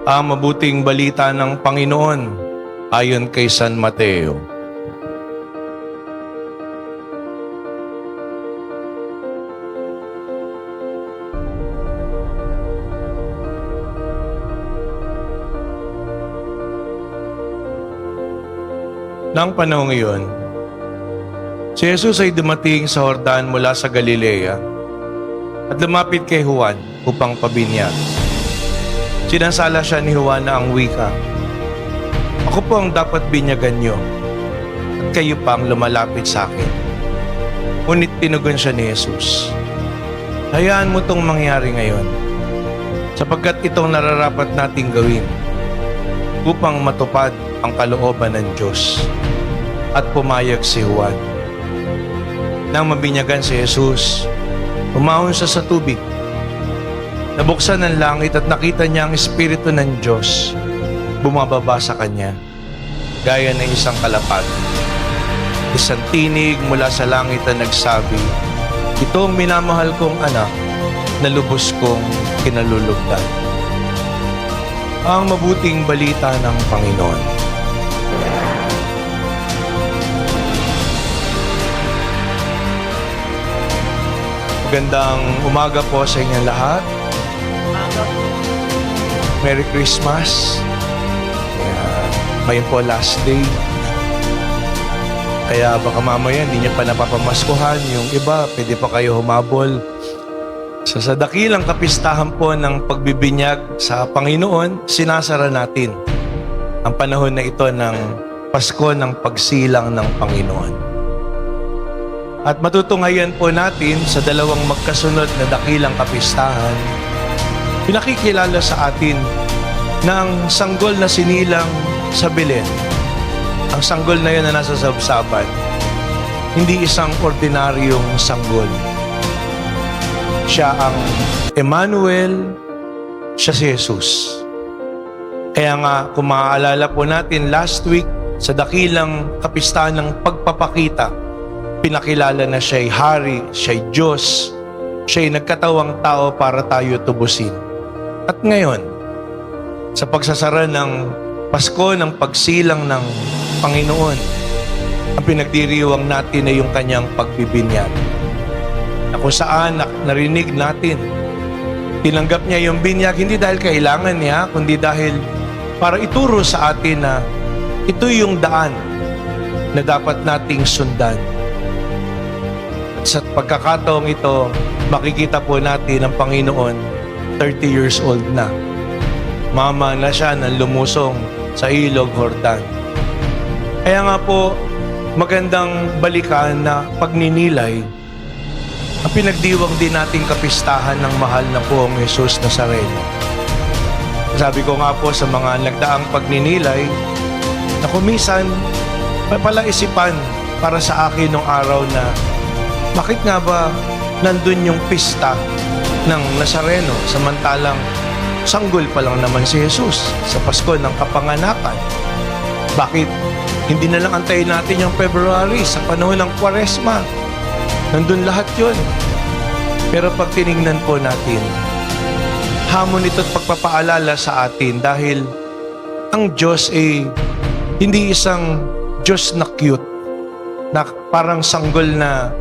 Ang mabuting balita ng Panginoon ayon kay San Mateo. Nang panahong iyon, si Jesus ay dumating sa Jordan mula sa Galilea at lumapit kay Juan upang pabinyag. Sinasala siya ni Juan na ang wika, "Ako po ang dapat binyagan niyo at kayo pa ang lumalapit sa akin." Ngunit tinugon siya ni Jesus, "Hayaan mo itong mangyari ngayon sapagkat itong nararapat nating gawin upang matupad ang kalooban ng Diyos." At pumayag si Juan. Nang mabinyagan si Jesus, umahon siya sa tubig. Nabuksan ang langit at nakita niya ang Espiritu ng Diyos bumababa sa kanya, gaya ng isang kalapag. Isang tinig mula sa langit na nagsabi, "Ito ang minamahal kong anak na lubos kong kinalulugdan." Ang mabuting balita ng Panginoon. Magandang umaga po sa inyong lahat. Merry Christmas. Ngayon po last day. Kaya baka mamaya hindi niya pa napapamaskuhan. Yung iba, pwede pa kayo humabol. Sa dakilang kapistahan po ng pagbibinyag sa Panginoon, sinasara natin ang panahon na ito ng Pasko ng pagsilang ng Panginoon. At matutunghayan po natin sa dalawang magkasunod na dakilang kapistahan, pinakikilala sa atin ng sanggol na sinilang sa Belen. Ang sanggol na yun na nasa sabsaban, hindi isang ordinaryong sanggol. Siya ang Emmanuel, siya si Jesus. Kaya nga, kung maaalala po natin last week, sa dakilang kapistahan ng pagpapakita, pinakilala na siya'y hari, siya'y Diyos, siya'y nagkatawang tao para tayo tubusin. At ngayon, sa pagsasara ng Pasko ng pagsilang ng Panginoon, ang pinagdiriwang natin ay yung kanyang pagbibinyag. Na kung saan narinig natin, tinanggap niya yung binyag hindi dahil kailangan niya, kundi dahil para ituro sa atin na ito yung daan na dapat nating sundan. Sa pagkakataong ito, makikita po natin ang Panginoon 30 years old na. Mama na siya nang lumusong sa ilog Jordan. Kaya nga po, magandang balikan na pagninilay ang pinagdiwang din nating kapistahan ng mahal na poong Jesus Nazareno. Sabi ko nga po sa mga nagdaang pagninilay, na kumisan, palaisipan para sa akin nung araw na bakit nga ba nandun yung pista ng Nazareno samantalang sanggol pa lang naman si Jesus sa Pasko ng kapanganakan? Bakit hindi na lang antayin natin yung February sa panahon ng Kwaresma? Nandun lahat yun. Pero pag tinignan po natin, hamon ito't pagpapaalala sa atin dahil ang Diyos ay hindi isang Diyos na cute, na parang sanggol na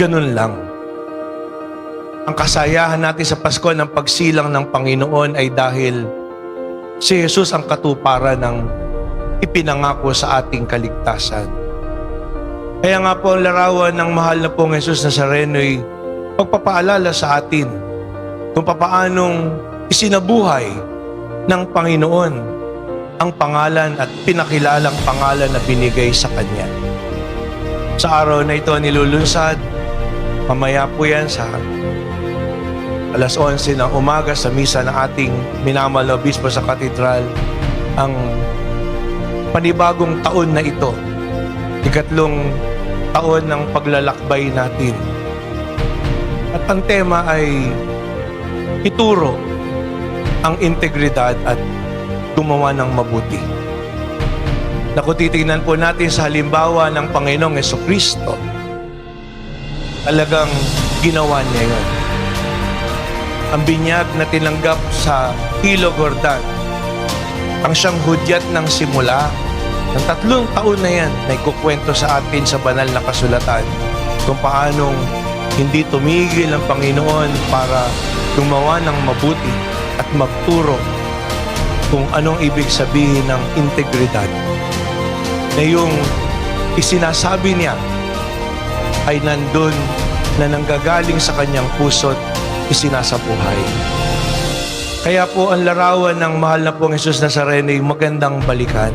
ganun lang. Ang kasayahan natin sa Pasko ng pagsilang ng Panginoon ay dahil si Jesus ang katuparan ng ipinangako sa ating kaligtasan. Kaya nga po ang larawan ng mahal na pong Jesus Nazareno ay pagpapaalala sa atin kung papaanong isinabuhay ng Panginoon ang pangalan at pinakilalang pangalan na binigay sa Kanya. Sa araw na ito nilulunsad, mamaya po yan sa alas 11 ng umaga sa misa ng ating minamahal na obispo sa katedral, ang panibagong taon na ito, ikatlong taon ng paglalakbay natin. At ang tema ay ituro ang integridad at gumawa ng mabuti. Na kung titignan po natin sa halimbawa ng Panginoong Jesucristo, talagang ginawa niya yun. Ang binyag na tinanggap sa Ilog Jordan, ang siyang hudyat ng simula ng 3 taon na yan na ikukwento sa atin sa banal na kasulatan kung paanong hindi tumigil ang Panginoon para gumawa ng mabuti at magturo kung anong ibig sabihin ng integridad. Na yung isinasabi niya ay nandun na nanggagaling sa kanyang puso't isinasabuhay. Kaya po ang larawan ng mahal na pong Jesus Nazareno ay magandang balikan.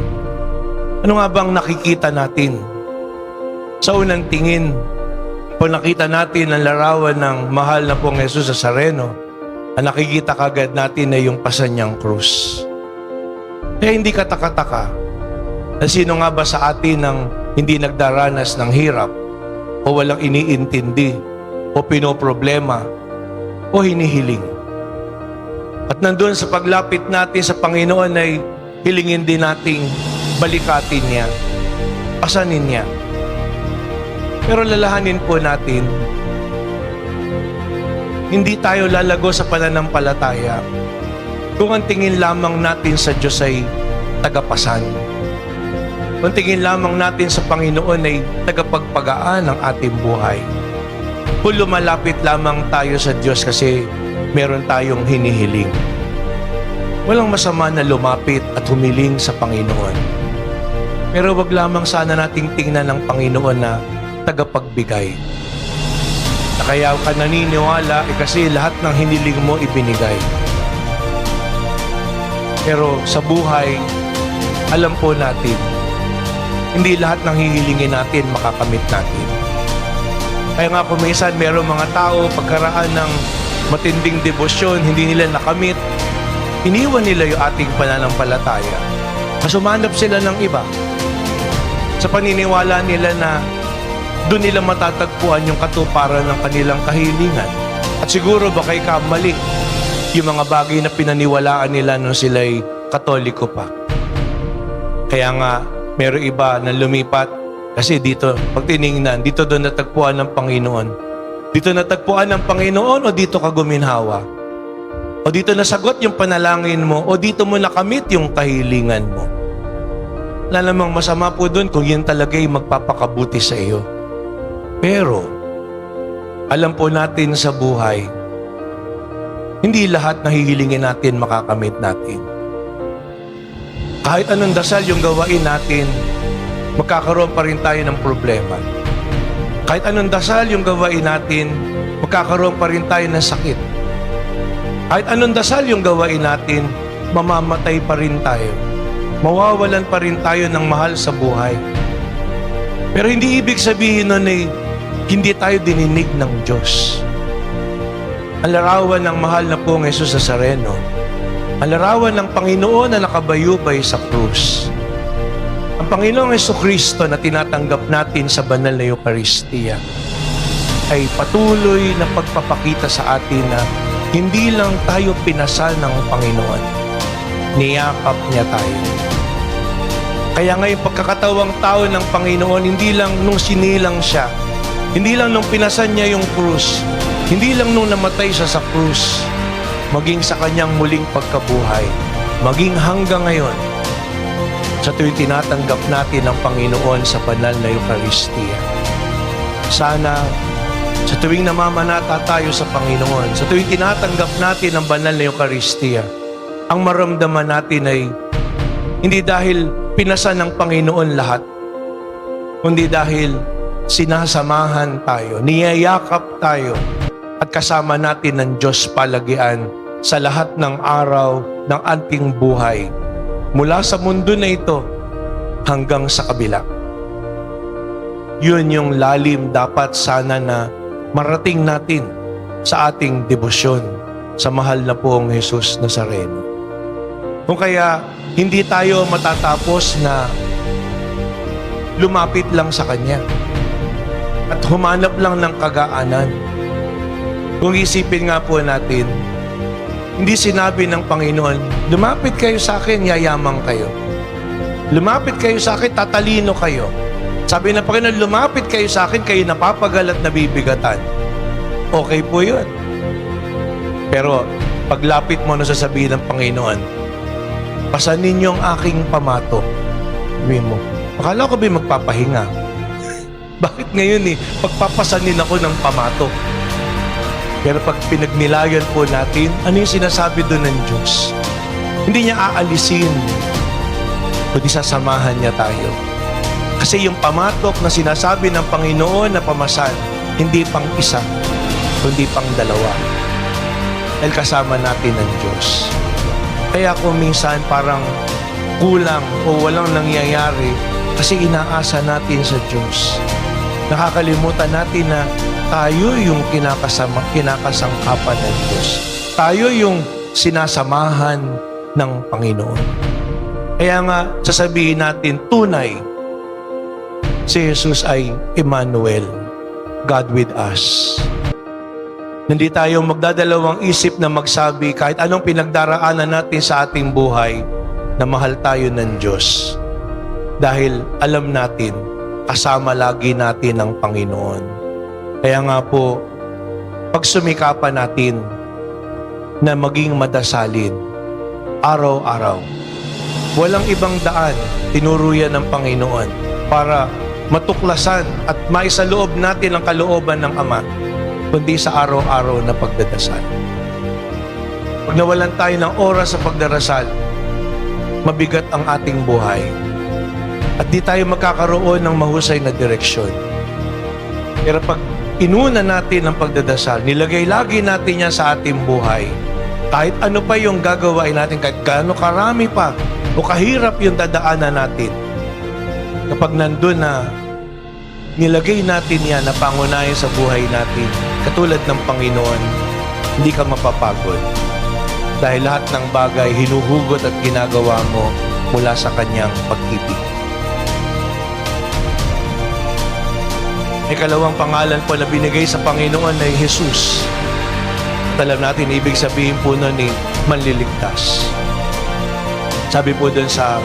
Ano nga bang nakikita natin? Sa unang tingin, kung nakita natin ang larawan ng mahal na pong Jesus Nazareno, ang nakikita kagad natin ay yung pasan niyang krus. Kaya hindi kataka-taka na sino nga ba sa atin ang hindi nagdaranas ng hirap o walang iniintindi o pinoproblema o hinihiling. At nandun sa paglapit natin sa Panginoon ay hilingin din nating balikatin niya, pasanin niya. Pero lalahanin po natin, hindi tayo lalago sa pananampalataya kung ang tingin lamang natin sa Diyos ay tagapasan. Kung tingin lamang natin sa Panginoon ay tagapagpagaan ng ating buhay. Kung lumalapit lamang tayo sa Diyos kasi meron tayong hinihiling. Walang masama na lumapit at humiling sa Panginoon. Pero wag lamang sana nating tingnan ng Panginoon na tagapagbigay. Na kaya ka naniniwala kasi lahat ng hiniling mo ibinigay. Pero sa buhay, alam po natin, hindi lahat ng hihilingin natin makakamit natin. Kaya nga po minsan merong mga tao pagkaraan ng matinding debosyon, hindi nila nakamit, iniwan nila yung ating pananampalataya. Mas umanap sila ng iba. Sa paniniwala nila na doon nila matatagpuan yung katuparan ng kanilang kahilingan. At siguro baka'y kamali yung mga bagay na pinaniwalaan nila nung sila'y Katoliko pa. Kaya nga, meron iba na lumipat kasi dito, pag tinignan, dito doon natagpuan ng Panginoon. Dito natagpuan ng Panginoon o dito ka guminhawa? O dito nasagot yung panalangin mo o dito mo nakamit yung kahilingan mo? Wala namang masama po doon kung yun talaga'y magpapakabuti sa iyo. Pero, alam po natin sa buhay, hindi lahat na hihilingin natin makakamit natin. Kahit anong dasal yung gawain natin, magkakaroon pa rin tayo ng problema. Kahit anong dasal yung gawain natin, magkakaroon pa rin tayo ng sakit. Kahit anong dasal yung gawain natin, mamamatay pa rin tayo. Mawawalan pa rin tayo ng mahal sa buhay. Pero hindi ibig sabihin nun ay hindi tayo dininig ng Diyos. Ang larawan ng mahal na pong Jesus Nazareno, ang larawan ng Panginoon na nakabayubay sa krus. Ang Panginoong Jesucristo na tinatanggap natin sa banal na Eucharistia ay patuloy na pagpapakita sa atin na hindi lang tayo pinasal ng Panginoon, niyakap niya tayo. Kaya ngayon pagkakatawang tao ng Panginoon, hindi lang nung sinilang siya, hindi lang nung pinasan niya yung krus, hindi lang nung namatay siya sa krus, maging sa kanyang muling pagkabuhay, maging hanggang ngayon, sa tuwing tinatanggap natin ang Panginoon sa banal na Eucharistia. Sana, sa tuwing namamanata tayo sa Panginoon, sa tuwing tinatanggap natin ang banal na Eucharistia, ang maramdaman natin ay hindi dahil pinasan ng Panginoon lahat, kundi dahil sinasamahan tayo, niyayakap tayo, at kasama natin ng Diyos palagian sa lahat ng araw ng ating buhay, mula sa mundo na ito hanggang sa kabila. Yun yung lalim dapat sana na marating natin sa ating debosyon sa mahal na pong Jesus Nazareno. Kung kaya hindi tayo matatapos na lumapit lang sa Kanya at humanap lang ng kagaanan. Kung isipin nga po natin, hindi sinabi ng Panginoon, lumapit kayo sa akin, yayamang kayo. Lumapit kayo sa akin, tatalino kayo. Sabi ng Panginoon, lumapit kayo sa akin, kayo napapagal at nabibigatan. Okay po yun. Pero paglapit mo na sasabihin ng Panginoon, pasanin niyo ang aking pamato. Sabi mo, akala ko ba magpapahinga? Bakit ngayon pagpapasanin ako ng pamato? Pero pag pinagnilayan po natin, ano yung sinasabi doon ng Diyos? Hindi niya aalisin, kundi sasamahan niya tayo. Kasi yung pamatok na sinasabi ng Panginoon na pamasan, hindi pang isa, kundi pang dalawa. Dahil kasama natin ang Diyos. Kaya kung minsan parang kulang o walang nangyayari, kasi inaasa natin sa Diyos. Nakakalimutan natin na tayo yung kinakasangkapan ng Diyos. Tayo yung sinasamahan ng Panginoon. Kaya nga, sasabihin natin, tunay, si Jesus ay Emmanuel, God with us. Hindi tayo magdadalawang isip na magsabi kahit anong pinagdaraanan natin sa ating buhay na mahal tayo ng Diyos. Dahil alam natin, kasama lagi natin ang Panginoon. Kaya nga po, pagsumikapan natin na maging madasalin, araw-araw. Walang ibang daan, tinuro yan ng Panginoon para matuklasan at maisaloob natin ang kalooban ng Ama, kundi sa araw-araw na pagdadasal. Pag nawalan tayo ng oras sa pagdarasal, mabigat ang ating buhay at di tayo magkakaroon ng mahusay na direksyon. Pero pag inuna natin ang pagdadasal, nilagay lagi natin yan sa ating buhay, kahit ano pa yung gagawain natin, kahit gaano karami pa o kahirap yung dadaanan natin, kapag nandun na nilagay natin yan na pangunahin sa buhay natin, katulad ng Panginoon, hindi ka mapapagod. Dahil lahat ng bagay hinuhugot at ginagawa mo mula sa Kanyang pag-ibig. Ikalawang pangalan po na binigay sa Panginoon ay Jesus. At alam natin, ibig sabihin po nun manliligtas. Sabi po dun sa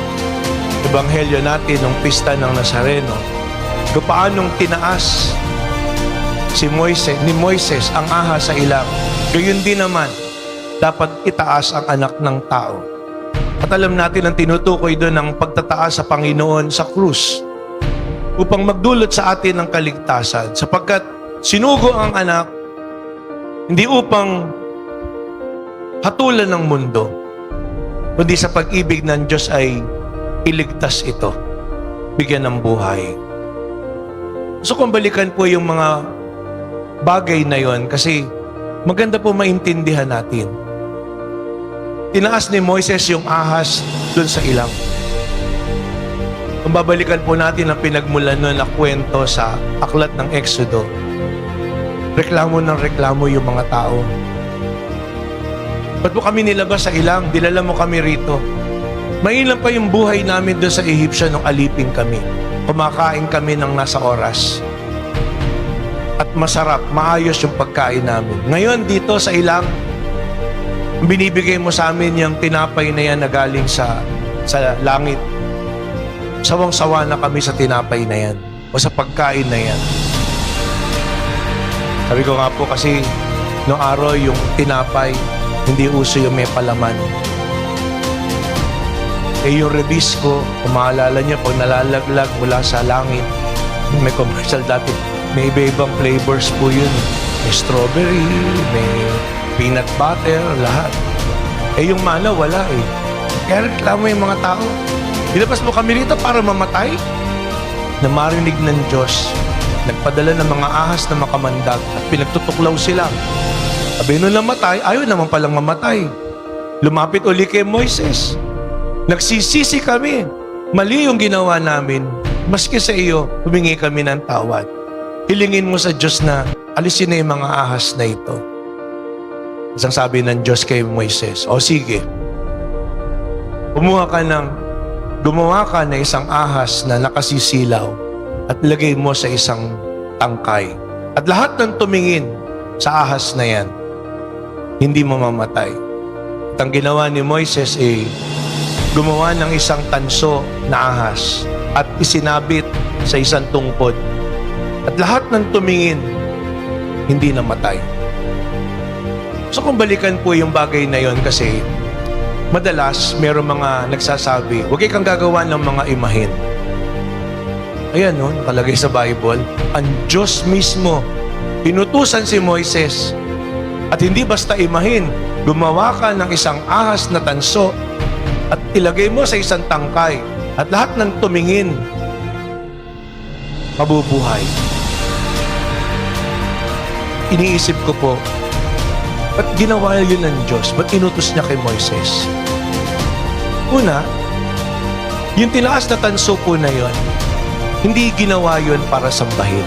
Ebanghelyo natin, nung pista ng Nazareno, kung paanong tinaas ni Moises ang ahas sa ilang, gayon din naman, dapat itaas ang anak ng tao. At alam natin ang tinutukoy doon ng pagtataas sa Panginoon sa krus upang magdulot sa atin ng kaligtasan, sapagkat sinugo ang anak hindi upang hatulan ng mundo, kundi sa pag-ibig ng Diyos ay iligtas ito, bigyan ng buhay. So kung balikan po yung mga bagay na yon, kasi maganda po maintindihan natin. Tinaas ni Moises yung ahas dun sa ilang. Kung babalikan po natin ang pinagmulan nun na kwento sa aklat ng Exodo, reklamo ng reklamo yung mga tao. Ba't po kami nilabas sa ilang? Dilala mo kami rito. Mainam pa yung buhay namin doon sa Egyptian nung alipin kami. Kumakain kami ng nasa oras. At masarap, maayos yung pagkain namin. Ngayon dito sa ilang, binibigay mo sa amin yung tinapay na yan na galing sa langit. Sawang-sawa na kami sa tinapay na yan o sa pagkain na yan. Sabi ko nga po kasi noong araw yung tinapay, hindi uso yung may palaman. Yung rebisco, kung maalala niyo, pag nalalaglag mula sa langit, may commercial dati, may iba-ibang flavors po yun. May strawberry, may peanut butter, lahat. Yung mana, wala eh. Kaya reklamo yung mga tao. Ilabas mo kami rito para mamatay? Na marinig ng Diyos, nagpadala ng mga ahas na makamandag at pinagtutuklaw sila. Sabi nung namatay, ayaw naman palang mamatay. Lumapit uli kay Moises. Nagsisisi kami. Mali yung ginawa namin. Maski sa iyo, humingi kami ng tawad. Hilingin mo sa Diyos na alisin na yung mga ahas na ito. Isang sabi ng Diyos kay Moises, o sige, gumawa ka ng isang ahas na nakasisilaw at lagay mo sa isang tangkay. At lahat ng tumingin sa ahas na yan, hindi mamamatay. At ang ginawa ni Moises gumawa ng isang tanso na ahas at isinabit sa isang tungkod. At lahat ng tumingin, hindi namatay. So kung balikan po yung bagay na yon, kasi Madalas, meron mga nagsasabi, huwag kang gagawa ng mga imahen. Ayan, no, nakalagay sa Bible, ang Diyos mismo, inutusan si Moises, at hindi basta imahin, gumawa ka ng isang ahas na tanso, at ilagay mo sa isang tangkay, at lahat ng tumingin, mabubuhay. Iniisip ko po, ba't ginawa yun ng Diyos? Ba't inutos niya kay Moises? Una, yung tinaas na tanso po na yun, hindi ginawa yun para sambahin.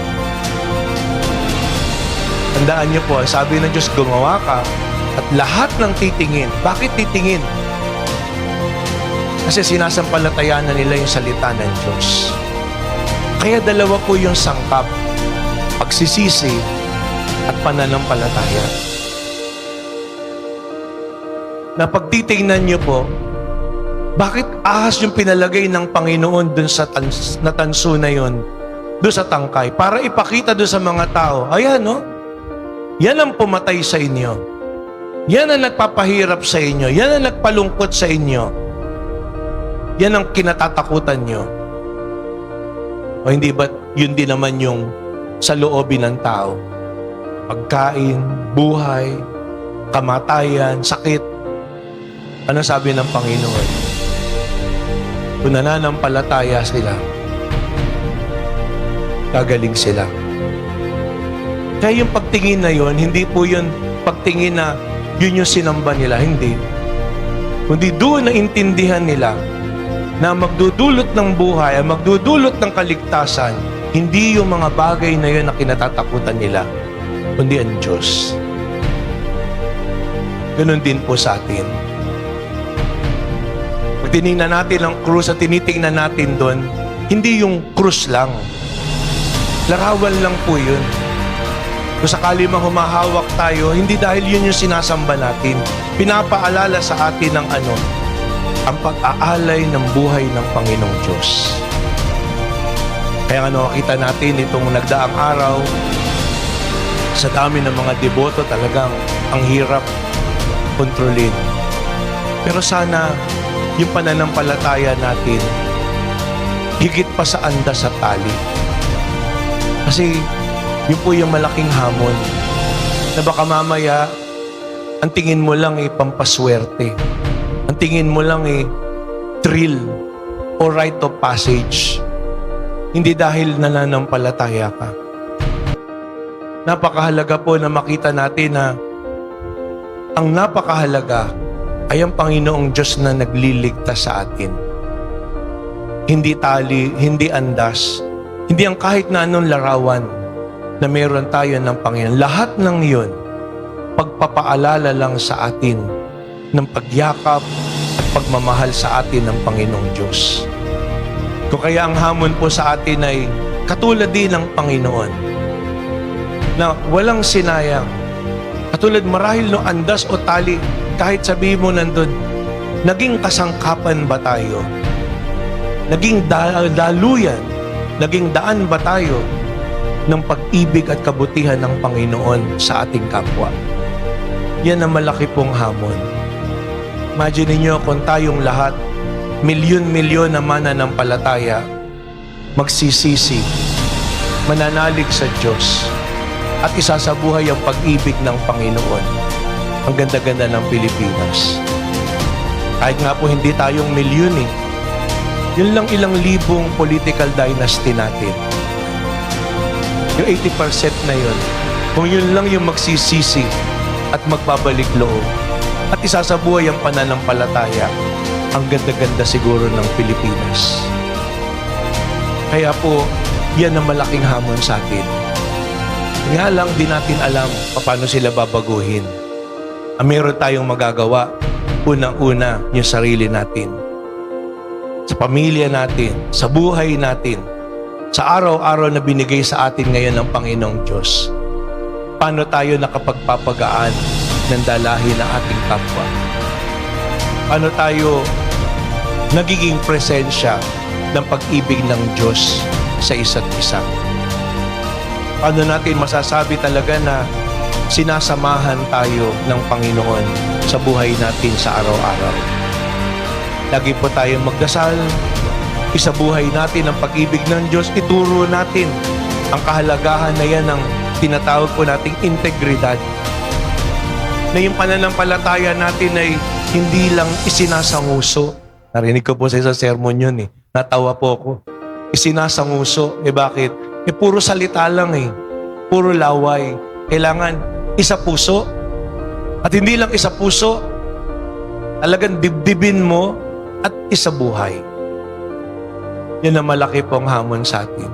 Tandaan niyo po, sabi ng Diyos, gumawa ka at lahat ng titingin. Bakit titingin? Kasi sinasampalatayan na nila yung salita ng Diyos. Kaya dalawa po yung sangkap, pagsisisi at pananampalataya. Na pagtitingnan niyo po, bakit ahas yung pinalagay ng Panginoon dun sa tanso na yun, dun sa tangkay, para ipakita dun sa mga tao, ayan, no? Yan ang pumatay sa inyo. Yan ang nagpapahirap sa inyo. Yan ang nagpalungkot sa inyo. Yan ang kinatatakutan nyo. O hindi ba yun din naman yung sa loobin ng tao? Pagkain, buhay, kamatayan, sakit. Ano sabi ng Panginoon? Kung nananampalataya sila, gagaling sila. Kaya yung pagtingin na yun, hindi po yun pagtingin na yun yung sinamba nila, hindi. Kundi doon na intindihan nila na magdudulot ng buhay, magdudulot ng kaligtasan, hindi yung mga bagay na yun na kinatatakutan nila, kundi ang Diyos. Ganun din po sa atin. Pag tinignan natin ang krus at tinitingnan natin doon, hindi yung krus lang. Larawan lang po yun. Kung sakali mang humahawak tayo, hindi dahil yun yung sinasamba natin. Pinapaalala sa atin ng ang pag-aalay ng buhay ng Panginoong Diyos. Kaya nakita natin itong nagdaang araw, sa dami ng mga deboto talagang ang hirap kontrolin. Pero sana yung pananampalataya natin higit pa sa andas sa tali. Kasi yun po yung malaking hamon na baka mamaya ang tingin mo lang pampaswerte. Ang tingin mo lang thrill o rite of passage. Hindi dahil nananampalataya ka. Napakahalaga po na makita natin na ang napakahalaga ay ang Panginoong Diyos na nagliligtas sa atin. Hindi tali, hindi andas, hindi ang kahit na anong larawan na meron tayo ng Panginoon. Lahat ng iyon, pagpapaalala lang sa atin ng pagyakap at pagmamahal sa atin ng Panginoong Diyos. Kung kaya ang hamon po sa atin ay katulad din ng Panginoon na walang sinayang. Katulad marahil no andas o tali, kahit sabihin mo nandun, naging kasangkapan ba tayo? Naging daluyan? Naging daan ba tayo ng pag-ibig at kabutihan ng Panginoon sa ating kapwa? Yan ang malaki pong hamon. Imagine niyo kung tayong lahat, milyon-milyon na mananampalataya, magsisisi, mananalig sa Diyos, at isasabuhay ang pag-ibig ng Panginoon. Ang ganda-ganda ng Pilipinas. Kahit nga po hindi tayong milyon yun lang ilang libong political dynasty natin. Yung 80% na yun, kung yun lang yung magsisisi at magbabalik loob at isasabuhay ang pananampalataya, ang ganda-ganda siguro ng Pilipinas. Kaya po, yan ang malaking hamon sa atin. Nga lang di natin alam paano sila babaguhin. Meron tayong magagawa, unang-una yung sarili natin. Sa pamilya natin, sa buhay natin, sa araw-araw na binigay sa atin ngayon ng Panginoong Diyos. Paano tayo nakapagpapagaan ng dalahin ng ating kapwa? Paano tayo nagiging presensya ng pag-ibig ng Diyos sa isa't isa? Paano natin masasabi talaga na sinasamahan tayo ng Panginoon sa buhay natin sa araw-araw? Lagi po tayong magdasal, isabuhay natin ang pag-ibig ng Diyos, ituro natin ang kahalagahan na yan ng tinatawag po nating integridad. Na yung pananampalataya natin ay hindi lang isinasanguso. Narinig ko po sa isang sermon yun eh. Natawa po ako. Isinasanguso. Bakit? Puro salita lang eh. Puro laway. Kailangan isa puso. At hindi lang isa puso, talagang dibdibin mo at isa buhay. Yan ang malaki pong hamon sa atin.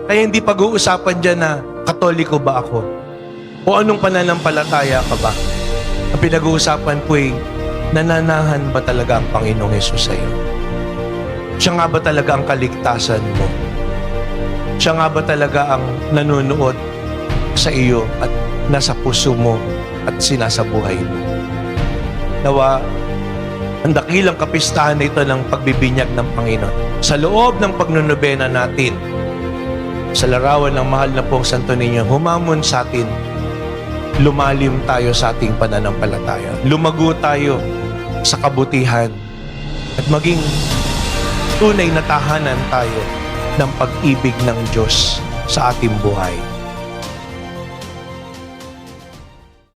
Kaya hindi pag-uusapan dyan na Katoliko ba ako? O anong pananampalataya ka ba? Ang pinag-uusapan po ay nananahan ba talaga ang Panginoong Hesus sa iyo? Siya nga ba talaga ang kaligtasan mo? Siya nga ba talaga ang nanonood sa iyo at nasa puso mo at sinasabuhay mo? Nawa, ang dakilang kapistahan na ito ng pagbibinyag ng Panginoon. Sa loob ng pagnunobena natin, sa larawan ng mahal na pong Santo Niño, humamon sa atin, lumalim tayo sa ating pananampalataya. Lumago tayo sa kabutihan at maging tunay na tahanan tayo ng pag-ibig ng Diyos sa ating buhay.